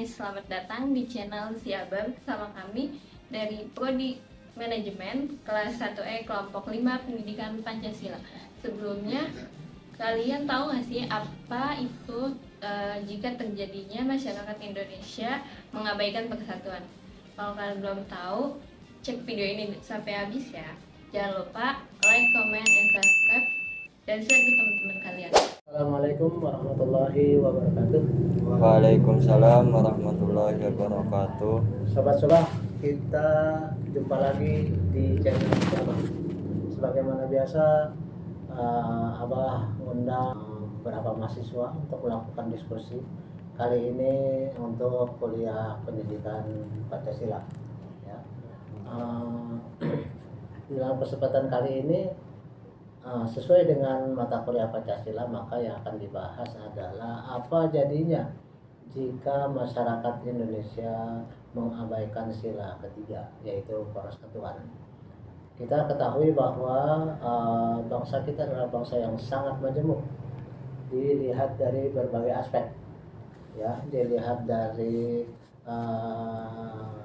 semuanya, selamat datang di channel Siabar bersama kami dari Prodi Manajemen kelas 1E kelompok 5 Pendidikan Pancasila. Sebelumnya, kalian tahu nggak sih apa itu jika terjadinya masyarakat Indonesia mengabaikan persatuan? Kalau kalian belum tahu, cek video ini sampai habis ya. Jangan lupa like, comment, and subscribe, dan share ke teman-teman kalian. Assalamualaikum warahmatullahi wabarakatuh. Waalaikumsalam warahmatullahi wabarakatuh. Sobat-sobat, kita jumpa lagi di channel Abah. Sebagaimana biasa, Abah mengundang beberapa mahasiswa untuk melakukan diskusi. Kali ini untuk kuliah pendidikan Pancasila. Ya. Dalam kesempatan kali ini, sesuai dengan mata kuliah Pancasila, maka yang akan dibahas adalah apa jadinya jika masyarakat Indonesia mengabaikan sila ketiga, yaitu persatuan. Kita ketahui bahwa bangsa kita adalah bangsa yang sangat majemuk, dilihat dari berbagai aspek, ya, dilihat dari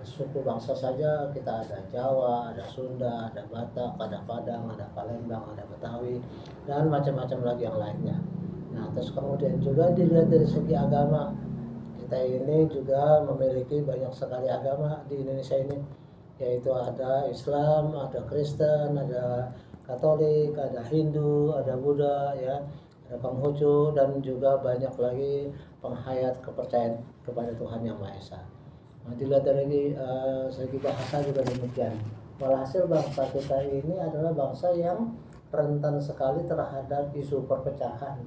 suku bangsa saja kita ada Jawa, ada Sunda, ada Batak, ada Padang, ada Palembang, ada Betawi, dan macam-macam lagi yang lainnya. Nah, terus kemudian juga dilihat dari segi agama, kita ini juga memiliki banyak sekali agama di Indonesia ini, yaitu ada Islam, ada Kristen, ada Katolik, ada Hindu, ada Buddha, ya, ada Konghucu, dan juga banyak lagi penghayat kepercayaan kepada Tuhan Yang Maha Esa. Nah, dilihat dari segi bahasa juga demikian. Walhasil bangsa kita ini adalah bangsa yang rentan sekali terhadap isu perpecahan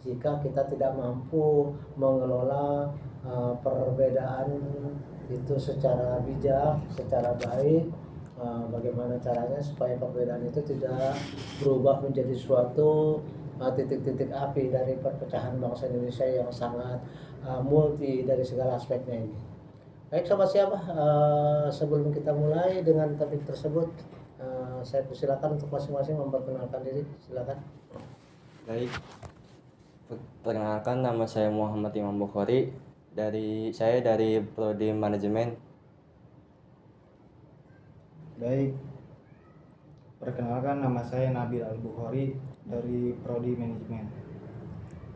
jika kita tidak mampu mengelola perbedaan itu secara bijak, secara baik. Bagaimana caranya supaya perbedaan itu tidak berubah menjadi suatu titik-titik api dari perpecahan bangsa Indonesia yang sangat multi dari segala aspeknya ini. Baik sobat siapa, sebelum kita mulai dengan topik tersebut, saya persilakan untuk masing-masing memperkenalkan diri, silakan. Baik, perkenalkan, nama saya Muhammad Imam Bukhari, saya dari Prodi Manajemen. Baik, perkenalkan, nama saya Nabil Al-Bukhari dari Prodi Manajemen.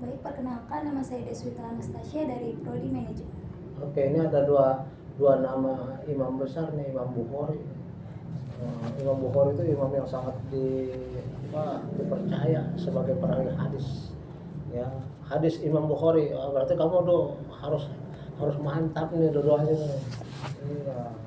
Baik, perkenalkan, nama saya Deswita Anastasia dari Prodi Manajemen. Oke, ini ada dua nama imam besar nih, Imam Bukhari. Imam Bukhari itu imam yang sangat dipercaya sebagai perawi hadis. Ya, hadis Imam Bukhari, berarti kamu tuh harus mantap nih dua-duanya. Iya.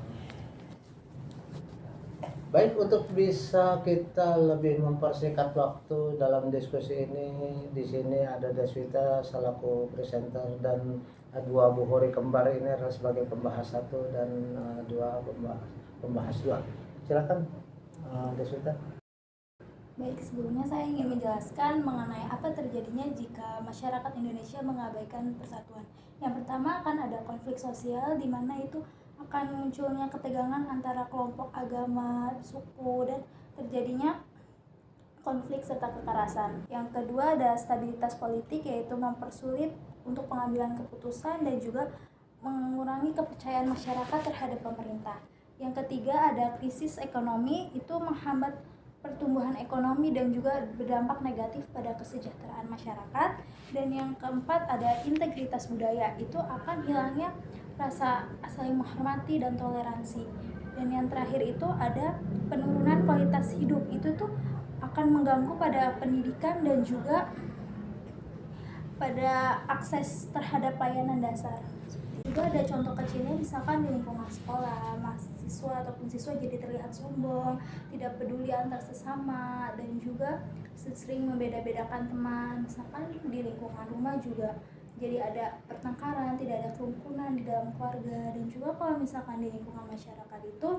Baik, untuk bisa kita lebih mempersingkat waktu dalam diskusi ini, di sini ada Deswita selaku presenter dan dua Bukhari kembar ini adalah sebagai pembahas satu dan dua pembahas dua. Silakan Deswita. Baik, sebelumnya saya ingin menjelaskan mengenai apa terjadinya jika masyarakat Indonesia mengabaikan persatuan. Yang pertama akan ada konflik sosial, di mana itu akan munculnya ketegangan antara kelompok agama, suku, dan terjadinya konflik serta kekerasan. Yang kedua ada stabilitas politik, yaitu mempersulit untuk pengambilan keputusan dan juga mengurangi kepercayaan masyarakat terhadap pemerintah. Yang ketiga ada krisis ekonomi, itu menghambat pertumbuhan ekonomi dan juga berdampak negatif pada kesejahteraan masyarakat. Dan yang keempat ada integritas budaya, itu akan hilangnya rasa saling menghormati dan toleransi. Dan yang terakhir itu ada penurunan kualitas hidup, itu tuh akan mengganggu pada pendidikan dan juga pada akses terhadap layanan dasar. Juga ada contoh kecilnya, misalkan di lingkungan sekolah, mahasiswa ataupun siswa jadi terlihat sombong, tidak peduli antar sesama, dan juga sering membeda-bedakan teman. Misalkan di lingkungan rumah juga jadi ada pertengkaran, tidak ada kerukunan di dalam keluarga. Dan juga kalau misalkan di lingkungan masyarakat itu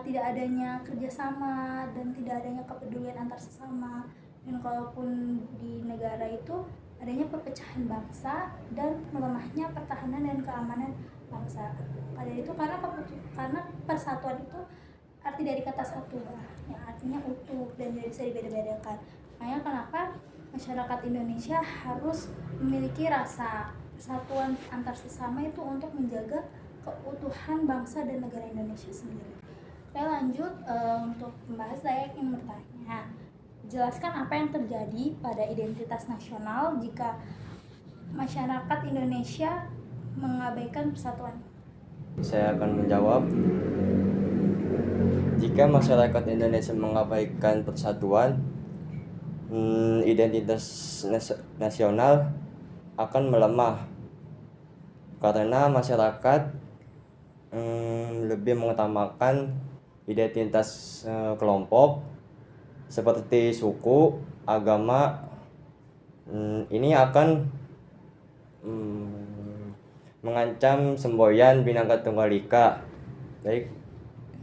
tidak adanya kerjasama dan tidak adanya kepedulian antar sesama. Dan kalaupun di negara itu adanya perpecahan bangsa dan melemahnya pertahanan dan keamanan bangsa. Pada itu karena persatuan itu arti dari kata satu, yang artinya utuh dan tidak bisa dibeda-bedakan. Makanya kenapa masyarakat Indonesia harus memiliki rasa persatuan antar sesama itu untuk menjaga keutuhan bangsa dan negara Indonesia sendiri. Saya lanjut untuk membahas, saya ingin bertanya, jelaskan apa yang terjadi pada identitas nasional jika masyarakat Indonesia mengabaikan persatuan. Saya akan menjawab, jika masyarakat Indonesia mengabaikan persatuan, identitas nasional akan melemah karena masyarakat lebih mengutamakan identitas kelompok seperti suku, agama. Ini akan mengancam semboyan Bhinneka Tunggal Ika. Baik.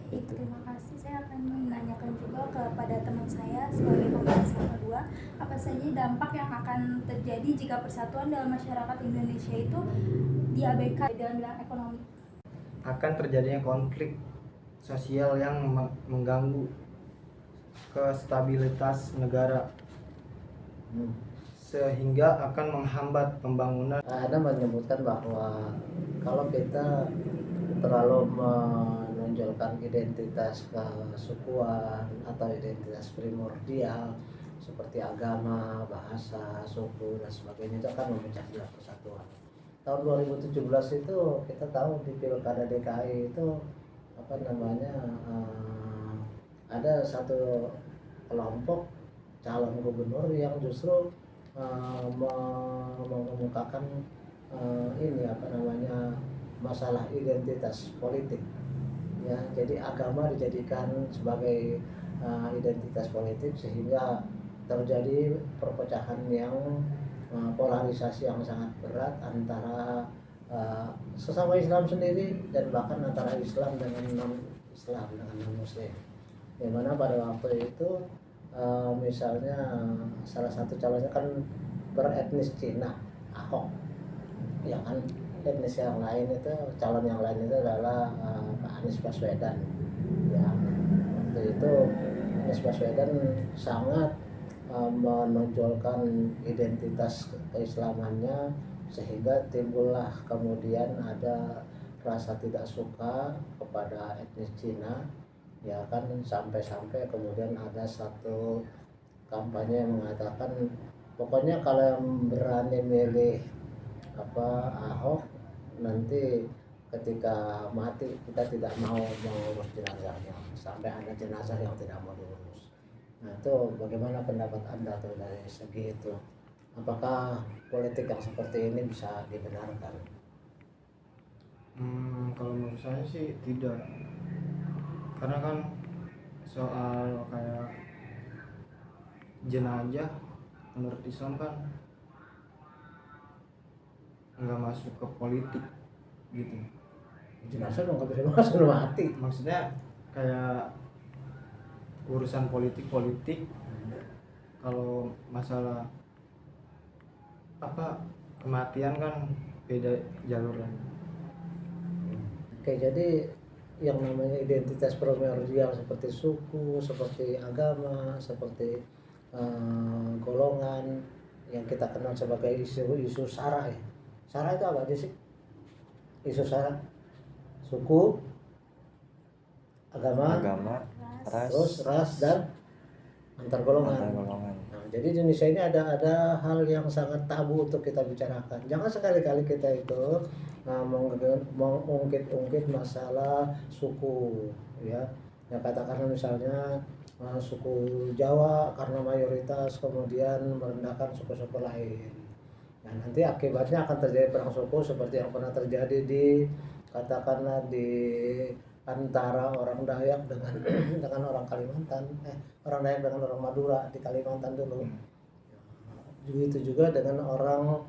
Terima kasih. Saya akan menanyakan juga kepada teman saya sebagai pembahasan kedua, apa saja dampak yang akan terjadi jika persatuan dalam masyarakat Indonesia itu diabaikan dalam bidang ekonomi. Akan terjadinya konflik sosial yang mengganggu kestabilitas negara, sehingga akan menghambat pembangunan. Anda menyebutkan bahwa kalau kita terlalu menonjolkan identitas kesukuan atau identitas primordial seperti agama, bahasa, suku dan sebagainya, itu akan memecah belah persatuan. Tahun 2017 itu kita tahu di Pilkada DKI itu ada satu kelompok calon gubernur yang justru mengemukakan masalah identitas politik, ya. Jadi agama dijadikan sebagai identitas politik, sehingga terjadi perpecahan yang polarisasi yang sangat berat antara sesama Islam sendiri dan bahkan antara Islam dengan non-Islam, dengan non-Muslim. Di mana pada waktu itu misalnya salah satu calonnya kan beretnis Cina, Ahok, ya kan. Etnis yang lain itu, calon yang lain itu adalah Pak Anies Baswedan, ya. Waktu itu Anies Baswedan sangat menonjolkan identitas keislamannya, sehingga timbullah kemudian ada rasa tidak suka kepada etnis Cina, ya kan. Sampai-sampai kemudian ada satu kampanye yang mengatakan, pokoknya kalau yang berani milih Ahok, nanti ketika mati kita tidak mau mengurus jenazahnya, sampai ada jenazah yang tidak mau diurus. Nah, itu bagaimana pendapat Anda tuh dari segi itu? Apakah politik yang seperti ini bisa dibenarkan? Kalau menurut saya sih tidak, karena kan soal kayak jenazah menurut Islam kan nggak masuk ke politik gitu. Jenazah dong nggak bisa masuk, mati. Maksudnya kayak urusan politik. Kalau masalah kematian kan beda jalur lagi. Oke, jadi yang namanya identitas primordial seperti suku, seperti agama, seperti golongan yang kita kenal sebagai isu SARA, ya. SARA itu apa aja sih? Isu SARA, suku, agama, terus ras dan antar golongan. Nah, jadi di Indonesia ini ada hal yang sangat tabu untuk kita bicarakan. Jangan sekali-kali kita itu mengungkit-ungkit masalah suku, ya. Ya, katakanlah misalnya suku Jawa karena mayoritas kemudian merendahkan suku-suku lain. Nah, nanti akibatnya akan terjadi perang suku seperti yang pernah terjadi di antara orang Dayak dengan orang Kalimantan, orang Dayak dengan orang Madura di Kalimantan dulu. Begitu juga dengan orang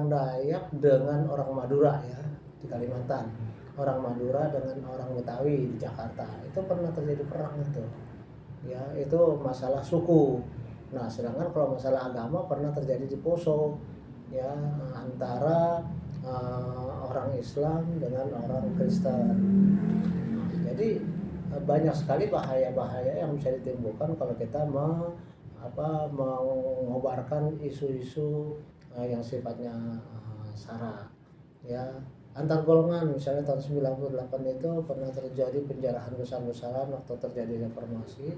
Dayak dengan orang Madura, ya, di Kalimantan. Orang Madura dengan orang Betawi di Jakarta. Itu pernah terjadi perang itu. Ya, itu masalah suku. Nah, sedangkan kalau masalah agama pernah terjadi di Poso, ya, antara orang Islam dengan orang Kristen. Jadi banyak sekali bahaya-bahaya yang bisa ditimbulkan kalau kita mengobarkan isu-isu yang sifatnya sara ya antar golongan. Misalnya tahun 98 itu pernah terjadi penjarahan besar-besaran waktu terjadi reformasi,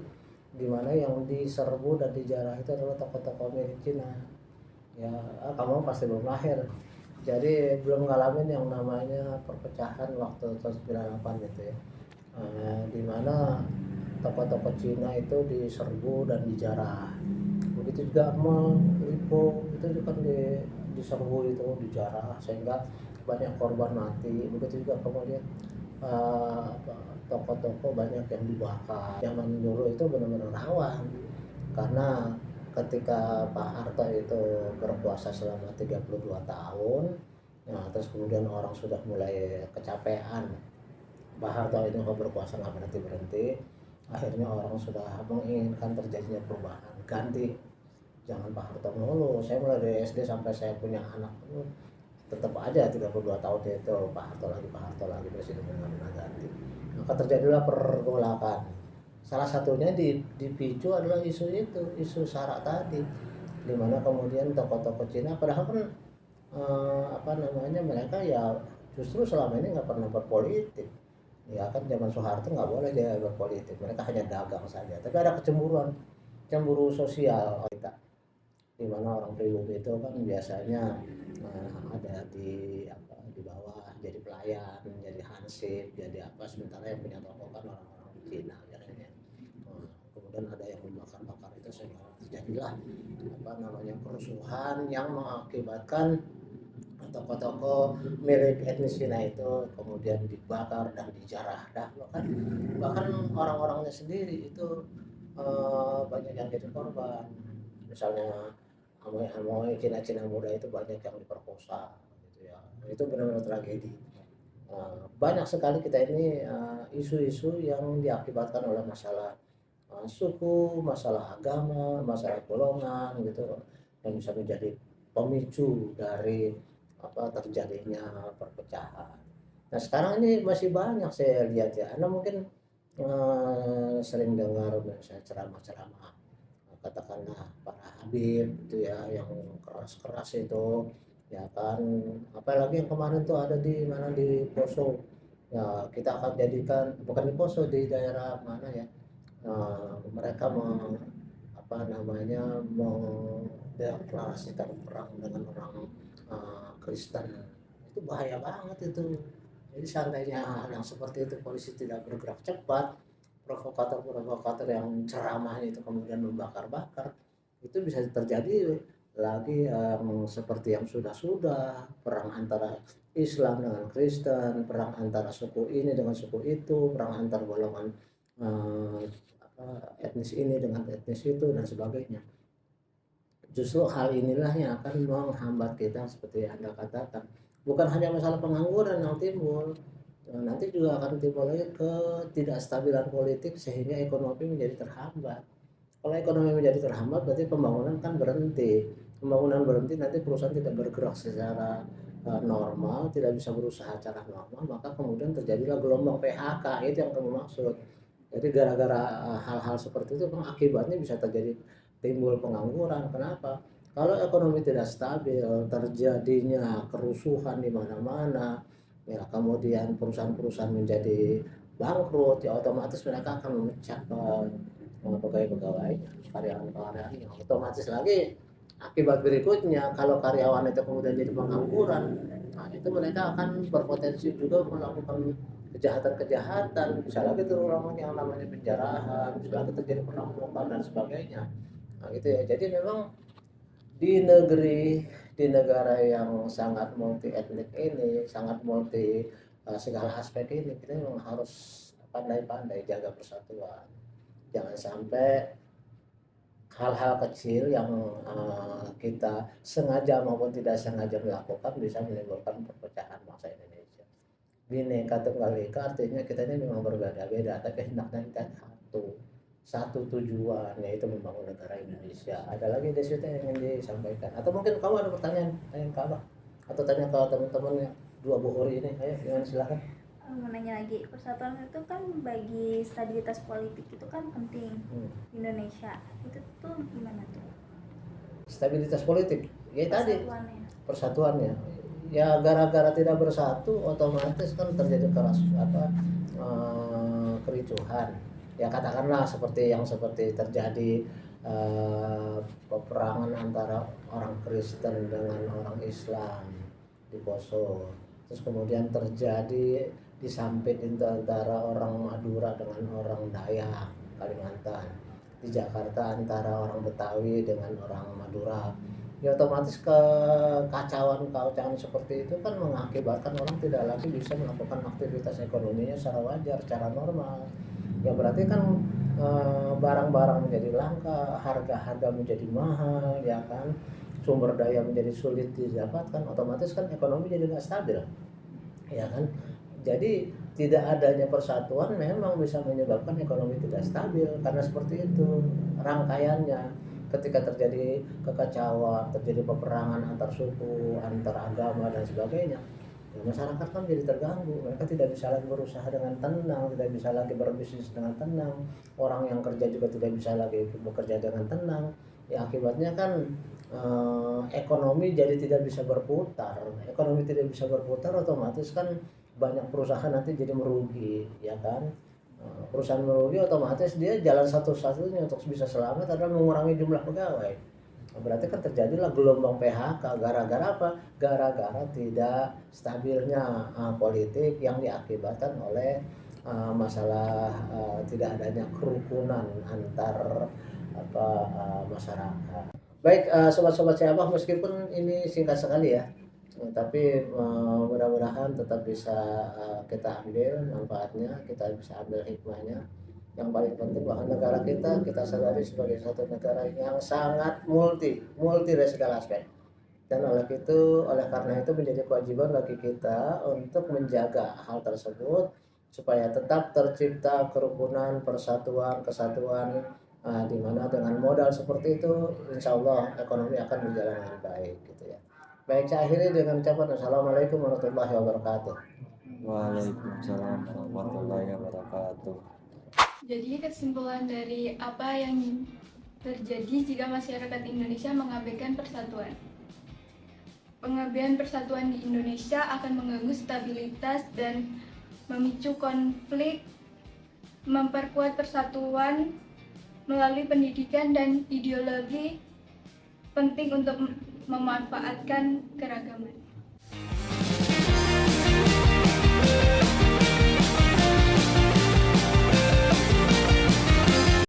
di mana yang diserbu dan dijarah itu adalah tokoh-tokoh milik Cina ya. Kamu pasti belum lahir, jadi belum ngalamin yang namanya perpecahan waktu tahun 98 gitu ya. Di mana tokoh-tokoh Cina itu diserbu dan dijarah. Begitu juga Mall, Lipo itu kan diserbu itu, dijarah sehingga banyak korban mati. Begitu juga kemudian toko-toko banyak yang dibakar. Zaman dulu itu benar-benar rawan karena ketika Pak Harto itu berkuasa selama 32 tahun, nah terus kemudian orang sudah mulai kecapean. Pak Harto ini kok berkuasa nggak berhenti-berhenti, akhirnya orang sudah menginginkan terjadinya perubahan, ganti. Jangan Pak Harto mulu, saya mulai dari SD sampai saya punya anak tetap aja 32 tahun itu Pak Harto lagi presiden, nggak pernah ganti. Maka terjadilah pergolakan. Salah satunya dipicu adalah isu itu, isu sara tadi, dimana kemudian tokoh-tokoh Cina padahal kan mereka ya justru selama ini nggak pernah berpolitik ya kan. Zaman Soeharto nggak boleh dia berpolitik, mereka hanya dagang saja, tapi ada cemburu sosial kita, di mana orang pribumi itu kan biasanya ada di bawah jadi pelayan, jadi hansip, jadi apa, sementara yang punya toko kan orang-orang Cina biasanya. Kemudian ada yang membakar-bakar itu sehingga terjadilah kerusuhan yang mengakibatkan toko-toko milik etnis Cina itu kemudian dibakar dan dijarah. Bahkan orang-orangnya sendiri itu banyak yang jadi korban. Misalnya amoy Cina-Cina muda itu banyak yang diperkosa gitu ya. Itu benar-benar tragedi. Banyak sekali kita ini isu-isu yang diakibatkan oleh masalah suku, masalah agama, masalah golongan gitu, yang bisa menjadi pemicu dari terjadinya perpecahan. Nah sekarang ini masih banyak saya lihat ya, Anda mungkin sering dengar misalnya ceramah-ceramah katakanlah para habib itu ya, yang keras-keras itu ya kan. Apalagi yang kemarin tuh ada di mana, di Poso ya, kita akan jadikan, bukan di Poso, di daerah mana ya, mereka mendeklarasikan perang dengan orang Kristen. Itu bahaya banget itu. Jadi seandainya hal yang seperti itu polisi tidak bergerak cepat, provokator yang ceramahnya itu kemudian membakar-bakar, itu bisa terjadi lagi seperti yang sudah-sudah, perang antara Islam dengan Kristen, perang antara suku ini dengan suku itu, perang antar golongan etnis ini dengan etnis itu dan sebagainya. Justru hal inilah yang akan menghambat kita seperti yang Anda katakan. Bukan hanya masalah pengangguran yang timbul, nanti juga akan timbul lagi ketidakstabilan politik sehingga ekonomi menjadi terhambat. Kalau ekonomi menjadi terhambat berarti pembangunan kan berhenti. Pembangunan berhenti, nanti perusahaan tidak bergerak secara normal, tidak bisa berusaha secara normal, maka kemudian terjadilah gelombang PHK, itu yang kamu maksud. Jadi gara-gara hal-hal seperti itu akibatnya bisa terjadi timbul pengangguran. Kenapa? Kalau ekonomi tidak stabil, terjadinya kerusuhan di mana-mana, ya kemudian perusahaan-perusahaan menjadi bangkrut, ya otomatis mereka akan memecat pegawai-pegawainya, karyawan-karyawannya. Otomatis lagi akibat berikutnya, kalau karyawan itu kemudian jadi pengangguran, nah itu mereka akan berpotensi juga melakukan kejahatan-kejahatan, bisa lagi terulang yang namanya penjarahan, bisa lagi terjadi perampokan dan sebagainya. Nah, gitu ya. Jadi memang di negara yang sangat multi etnik ini, sangat multi segala aspek ini, kita memang harus pandai-pandai jaga persatuan. Jangan sampai hal-hal kecil yang kita sengaja maupun tidak sengaja melakukan bisa menimbulkan perpecahan bangsa Indonesia. Bhinneka Tunggal Ika artinya kita ini memang berbeda-beda, tapi hendaknya kita satu tujuan, yaitu membangun negara Indonesia. Ada lagi Deswita yang ingin disampaikan, atau mungkin kamu ada pertanyaan ke Abah atau tanya ke teman-teman dua Bu Hori ini? Ayo, gimana, silakan. Mau nanya lagi, persatuan itu kan bagi stabilitas politik itu kan penting di Indonesia, itu tuh gimana tuh? stabilitas politik. Ya tadi Persatuannya. persatuannya. Ya gara-gara tidak bersatu otomatis kan terjadi kericuhan. Ya katakanlah seperti terjadi peperangan antara orang Kristen dengan orang Islam di Poso. Terus kemudian terjadi di Sampit itu antara orang Madura dengan orang Dayak Kalimantan. Di Jakarta antara orang Betawi dengan orang Madura. Ya otomatis kekacauan seperti itu kan mengakibatkan orang tidak lagi bisa melakukan aktivitas ekonominya secara wajar, secara normal. Ya berarti kan barang-barang menjadi langka, harga-harga menjadi mahal, ya kan, sumber daya menjadi sulit didapatkan, otomatis kan ekonomi jadi nggak stabil, ya kan. Jadi tidak adanya persatuan memang bisa menyebabkan ekonomi tidak stabil karena seperti itu rangkaiannya. Ketika terjadi kekacauan, terjadi peperangan antar suku, antar agama dan sebagainya, ya masyarakat kan jadi terganggu. Mereka tidak bisa lagi berusaha dengan tenang, tidak bisa lagi berbisnis dengan tenang. Orang yang kerja juga tidak bisa lagi bekerja dengan tenang. Ya akibatnya kan ekonomi jadi tidak bisa berputar. Ekonomi tidak bisa berputar, otomatis kan banyak perusahaan nanti jadi merugi, ya kan. Perusahaan merugi, otomatis dia jalan satu-satunya untuk bisa selamat adalah mengurangi jumlah pegawai. Berarti kan terjadilah gelombang PHK. Gara-gara apa? Gara-gara tidak stabilnya politik yang diakibatkan oleh masalah tidak adanya kerukunan antar masyarakat. Baik, sobat-sobat Syabah, meskipun ini singkat sekali ya, tapi mudah-mudahan tetap bisa kita ambil manfaatnya, kita bisa ambil hikmahnya. Yang paling penting bahwa negara kita sadari sebagai satu negara yang sangat multi dari segala aspek. Dan oleh karena itu menjadi kewajiban bagi kita untuk menjaga hal tersebut supaya tetap tercipta kerukunan, persatuan, kesatuan, di mana dengan modal seperti itu insya Allah ekonomi akan berjalan dengan baik gitu ya. Baik, saya akhiri dengan ucapan Assalamualaikum warahmatullahi wabarakatuh. Waalaikumsalam warahmatullahi wabarakatuh. Jadi kesimpulan dari apa yang terjadi jika masyarakat Indonesia mengabaikan persatuan. Pengabaian persatuan di Indonesia akan mengganggu stabilitas dan memicu konflik, memperkuat persatuan melalui pendidikan dan ideologi penting untuk memanfaatkan keragaman.